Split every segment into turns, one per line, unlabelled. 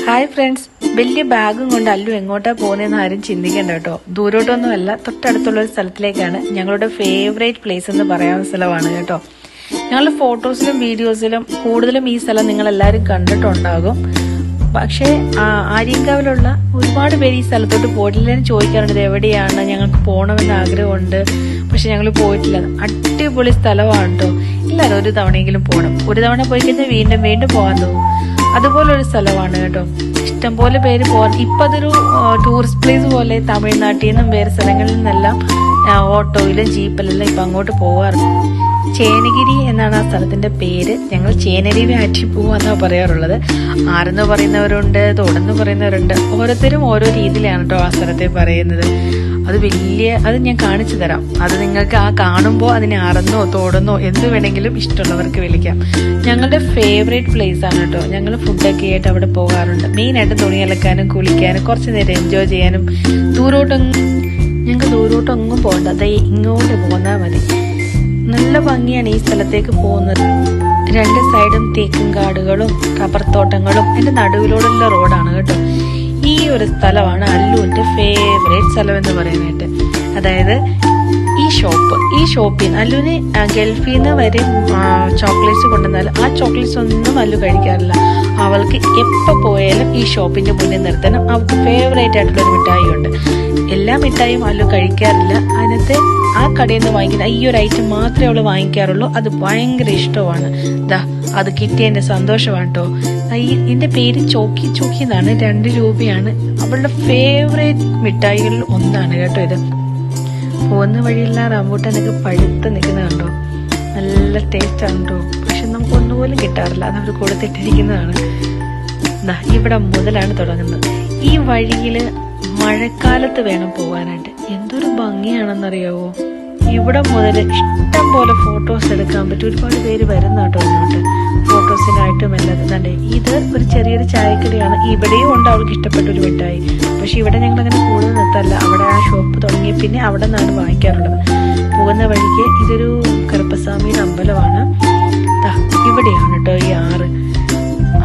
Hi friends, വലിയ ബാഗും കൊണ്ട് അല്ലു എങ്ങോട്ടാ പോകുന്നതെന്ന് ആരും ചിന്തിക്കേണ്ട കേട്ടോ. ദൂരോട്ടൊന്നുമല്ല, തൊട്ടടുത്തുള്ള ഒരു സ്ഥലത്തിലേക്കാണ്. ഞങ്ങളുടെ ഫേവറേറ്റ് പ്ലേസ് എന്ന് പറയാവുന്ന സ്ഥലമാണ് കേട്ടോ. ഞങ്ങളുടെ ഫോട്ടോസിലും വീഡിയോസിലും കൂടുതലും ഈ സ്ഥലം നിങ്ങൾ എല്ലാവരും കണ്ടിട്ടുണ്ടാകും. പക്ഷേ ആര്യങ്കാവിലുള്ള ഒരുപാട് പേര് ഈ സ്ഥലത്തോട്ട് പോയിട്ടില്ലെന്ന് ചോദിക്കാറുണ്ട്. ഇത് എവിടെയാണ്, ഞങ്ങൾക്ക് പോകണമെന്ന് ആഗ്രഹമുണ്ട്, പക്ഷെ ഞങ്ങൾ പോയിട്ടില്ല. അടിപൊളി സ്ഥലമാണ് കേട്ടോ. എല്ലാവരും ഒരു തവണയെങ്കിലും പോകണം. ഒരു തവണ പോയി കഴിഞ്ഞാൽ വീണ്ടും വീണ്ടും പോകാൻ തോന്നും. അതുപോലൊരു സ്ഥലമാണ് കേട്ടോ. ഇഷ്ടംപോലെ പേര് പോകാൻ. ഇപ്പം അതൊരു ടൂറിസ്റ്റ് പ്ലേസ് പോലെ തമിഴ്നാട്ടിൽ നിന്നും വേറെ സ്ഥലങ്ങളിൽ നിന്നെല്ലാം ഓട്ടോയിലും ജീപ്പിലെല്ലാം ഇപ്പം അങ്ങോട്ട് പോകാറുണ്ട്. ചേനഗിരി എന്നാണ് ആ സ്ഥലത്തിന്റെ പേര്. ഞങ്ങൾ ചേനരുവി ആറ്റി പോവാന്നാണ് പറയാറുള്ളത്. ആരെന്ന് പറയുന്നവരുണ്ട്, തോടെന്ന് പറയുന്നവരുണ്ട്. ഓരോരുത്തരും ഓരോ രീതിയിലാണ് കേട്ടോ ആ സ്ഥലത്തെ പറയുന്നത്. അത് ഞാൻ കാണിച്ചു തരാം. അത് നിങ്ങൾക്ക് കാണുമ്പോൾ അതിനെ ആറെന്നോ തോടെന്നോ എന്ത് വേണമെങ്കിലും ഇഷ്ടമുള്ളവർക്ക് വിളിക്കാം. ഞങ്ങളുടെ ഫേവറേറ്റ് പ്ലേസ് ആണ് കേട്ടോ. ഞങ്ങൾ ഫുഡൊക്കെ ആയിട്ട് അവിടെ പോകാറുണ്ട്. മെയിനായിട്ട് തുണി അലക്കാനും കുളിക്കാനും കുറച്ച് നേരം എൻജോയ് ചെയ്യാനും. ഞങ്ങൾക്ക് ദൂരോട്ടൊന്നും പോകണ്ട, അതെ ഇങ്ങോട്ട് പോന്നാൽ മതി. നല്ല ഭംഗിയാണ് ഈ സ്ഥലത്തേക്ക് പോകുന്നത്. രണ്ട് സൈഡും തേക്കും കാടുകളും റബ്ബർ തോട്ടങ്ങളും എന്റെ നടുവിലൂടെയുള്ള റോഡാണ് കേട്ടോ. ഈ ഒരു സ്ഥലമാണ് അല്ലുവിന്റെ ഫേവറേറ്റ് സ്ഥലം എന്ന് പറയാനായിട്ട്. അതായത് ഈ ഷോപ്പിൽ നിന്ന് അല്ലുവിന് ഗൾഫിൽ നിന്ന് വരെ ചോക്ലേറ്റ്സ് കൊണ്ടുവന്നാൽ ആ ചോക്ലേറ്റ്സ് ഒന്നും അല്ലു കഴിക്കാറില്ല. അവൾക്ക് എപ്പോൾ പോയാലും ഈ ഷോപ്പിന്റെ മുന്നിൽ നിർത്തണം. അവൾക്ക് ഫേവറേറ്റ് ആയിട്ടുള്ള ഒരു മിഠായി ഉണ്ട്. എല്ലാ മിഠായിയും അല്ലു കഴിക്കാറില്ല. അതിനകത്ത് ആ കടയിൽ നിന്ന് വാങ്ങിക്കുന്ന ഈ ഒരു ഐറ്റം മാത്രമേ അവള് വാങ്ങിക്കാറുള്ളൂ. അത് ഭയങ്കര ഇഷ്ടമാണ്. അത് കിട്ടിയതിന്റെ സന്തോഷമാണ് കേട്ടോ. ഇതിന്റെ പേര് ചോക്കി എന്നാണ്. 2 രൂപയാണ്. അവളുടെ ഫേവറേറ്റ് മിഠായികളിൽ ഒന്നാണ് കേട്ടോ ഇത്. പോകുന്ന വഴിയെല്ലാം റംബൂട്ടാനൊക്കെ പഴുത്ത് നിൽക്കുന്നത് കണ്ടോ. നല്ല ടേസ്റ്റ് ആണ് കേട്ടോ. പക്ഷെ നമുക്ക് ഒന്നുപോലും കിട്ടാറില്ല. അത് അവർ കൊടുത്തിട്ടിരിക്കുന്നതാണ്. ഇവിടെ മുതലാണ് തുടങ്ങുന്നത്. ഈ വഴിയില് മഴക്കാലത്ത് വേണം പോകാനായിട്ട്. എന്തൊരു ഭംഗിയാണെന്നറിയാവോ. ഇവിടെ മുതൽ ഇഷ്ടം പോലെ ഫോട്ടോസ് എടുക്കാൻ പറ്റും. ഒരുപാട് പേര് വരുന്ന കേട്ടോ ഇങ്ങോട്ട് ഫോട്ടോസിനായിട്ടും എല്ലാം. തന്നെ ഇത് ഒരു ചെറിയൊരു ചായക്കടയാണ്. ഇവിടെയും ഉണ്ട് അവൾക്ക് ഇഷ്ടപ്പെട്ട ഒരു മിഠായി. പക്ഷെ ഇവിടെ ഞങ്ങൾ അങ്ങനെ കൂടുതൽ നിർത്തല്ല. അവിടെ ആ ഷോപ്പ് തുടങ്ങി പിന്നെ അവിടെ നിന്നാണ് വാങ്ങിക്കാറുള്ളത്. പോകുന്ന വഴിക്ക് ഇതൊരു കറുപ്പസ്വാമിയുടെ അമ്പലമാണ്. ഇവിടെയാണ് കേട്ടോ ഈ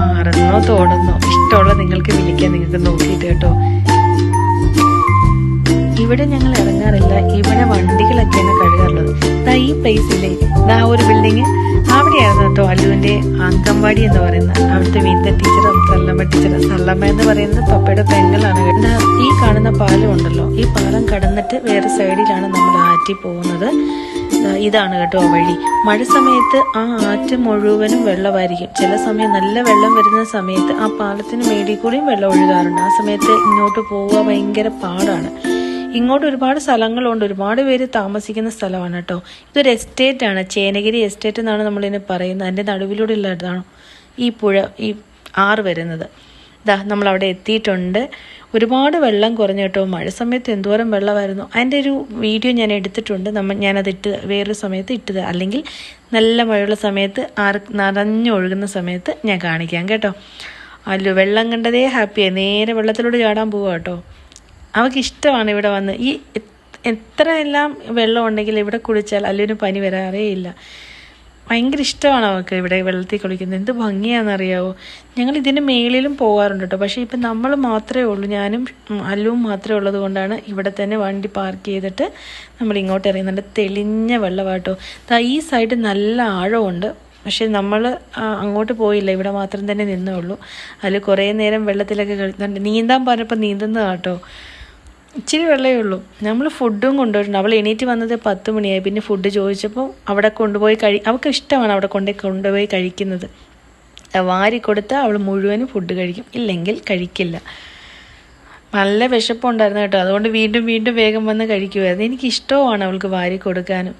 ആറെന്നോ തോടെന്നോ ഇഷ്ടമുള്ള നിങ്ങൾക്ക് വിളിക്കാൻ നിങ്ങൾക്ക് നോക്കിയിട്ട് കേട്ടോ. ഇവിടെ ഞങ്ങൾ ഇറങ്ങാറില്ല. ഇവിടെ വണ്ടികളൊക്കെയാണ് കഴുകാറുള്ളത്. ഈ പ്ലേസില്ലേ, ഒരു ബിൽഡിങ്, അവിടെയായിരുന്നു കേട്ടോ അല്ലുവിന്റെ അംഗൻവാടി എന്ന് പറയുന്നത്. അവിടുത്തെ വിദ്യ ടീച്ചറും സല്ലമ്മ എന്ന് പറയുന്നത് പപ്പയുടെ പെങ്ങളാണ്. ഈ കാണുന്ന പാലം ഉണ്ടല്ലോ, ഈ പാലം കടന്നിട്ട് വേറെ സൈഡിലാണ് നമ്മൾ ആറ്റി പോകുന്നത്. ഇതാണ് കേട്ടോ വഴി. മഴ സമയത്ത് ആ ആറ്റ് മുഴുവനും വെള്ളമായിരിക്കും. ചില സമയം നല്ല വെള്ളം വരുന്ന സമയത്ത് ആ പാലത്തിന് മേടിൽ കൂടിയും വെള്ളം ഒഴുകാറുണ്ട്. ആ സമയത്ത് ഇങ്ങോട്ട് പോവുക ഭയങ്കര പാടാണ്. ഇങ്ങോട്ട് ഒരുപാട് സ്ഥലങ്ങളുണ്ട്. ഒരുപാട് പേര് താമസിക്കുന്ന സ്ഥലമാണ് കേട്ടോ. ഇതൊരു എസ്റ്റേറ്റ് ആണ്. ചേനഗിരി എസ്റ്റേറ്റ് എന്നാണ് നമ്മളിതിനെ പറയുന്നത്. അതിൻ്റെ നടുവിലൂടെ ഉള്ളതാണ് ഈ പുഴ, ഈ ആറ് വരുന്നത്. നമ്മളവിടെ എത്തിയിട്ടുണ്ട്. ഒരുപാട് വെള്ളം കുറഞ്ഞു കേട്ടോ. മഴ സമയത്ത് എന്തോരം വെള്ളമായിരുന്നു. അതിൻ്റെ ഒരു വീഡിയോ ഞാൻ എടുത്തിട്ടുണ്ട്. ഞാനത് വേറൊരു സമയത്ത് ഇട്ടത്, അല്ലെങ്കിൽ നല്ല മഴയുള്ള സമയത്ത് നിറഞ്ഞൊഴുകുന്ന സമയത്ത് ഞാൻ കാണിക്കാം കേട്ടോ. അല്ലു വെള്ളം കണ്ടതേ ഹാപ്പിയായി. നേരെ വെള്ളത്തിലൂടെ ചാടാൻ പോവുക കേട്ടോ. അവൾക്ക് ഇഷ്ടമാണ് ഇവിടെ വന്ന്. ഈ എത്ര എല്ലാം വെള്ളം ഉണ്ടെങ്കിൽ ഇവിടെ കുളിച്ചാൽ അല്ലുവിന് പനി വരാറേ ഇല്ല. ഭയങ്കര ഇഷ്ടമാണ് അവൾക്ക് ഇവിടെ വെള്ളത്തിൽ കുളിക്കുന്നത്. എന്ത് ഭംഗിയാണെന്നറിയാവോ. ഞങ്ങൾ ഇതിന് മേളിലും പോകാറുണ്ട് കേട്ടോ. പക്ഷേ ഇപ്പം നമ്മൾ മാത്രമേ ഉള്ളൂ, ഞാനും അല്ലുവും മാത്രമേ ഉള്ളത് കൊണ്ടാണ് ഇവിടെ തന്നെ വണ്ടി പാർക്ക് ചെയ്തിട്ട് നമ്മൾ ഇങ്ങോട്ട് ഇറങ്ങുന്നുണ്ട്. തെളിഞ്ഞ വെള്ളമാട്ടോ. ഈ സൈഡ് നല്ല ആഴമുണ്ട്. പക്ഷെ നമ്മൾ അങ്ങോട്ട് പോയില്ല, ഇവിടെ മാത്രം തന്നെ നിന്നേ ഉള്ളൂ. അതിൽ കുറേ നേരം വെള്ളത്തിലൊക്കെ കളിക്കുന്നുണ്ട്. നീന്താൻ പറഞ്ഞപ്പോൾ നീന്തുന്നതാണ് കേട്ടോ. ഇച്ചിരി വെള്ളമേ ഉള്ളൂ. നമ്മൾ ഫുഡും കൊണ്ടുപോയിട്ടുണ്ട്. അവൾ എണീറ്റ് വന്നത് 10 മണിയായി. പിന്നെ ഫുഡ് ചോദിച്ചപ്പോൾ അവിടെ കൊണ്ടുപോയി അവൾക്ക് ഇഷ്ടമാണ് അവിടെ കൊണ്ടുപോയി കഴിക്കുന്നത്. വാരി കൊടുത്താൽ അവൾ മുഴുവനും ഫുഡ് കഴിക്കും, ഇല്ലെങ്കിൽ കഴിക്കില്ല. നല്ല വിശപ്പുണ്ടായിരുന്നു കേട്ടോ. അതുകൊണ്ട് വീണ്ടും വീണ്ടും വേഗം വന്ന് കഴിക്കുമായിരുന്നു. എനിക്കിഷ്ടവുമാണ് അവൾക്ക് വാരി കൊടുക്കാനും.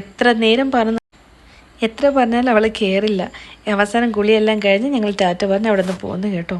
എത്ര പറഞ്ഞാലും അവൾ കയറില്ല. അവസാനം കുളിയെല്ലാം കഴിഞ്ഞ് ഞങ്ങൾ ടാറ്റ പറഞ്ഞ് അവിടെ നിന്ന് പോന്നു കേട്ടോ.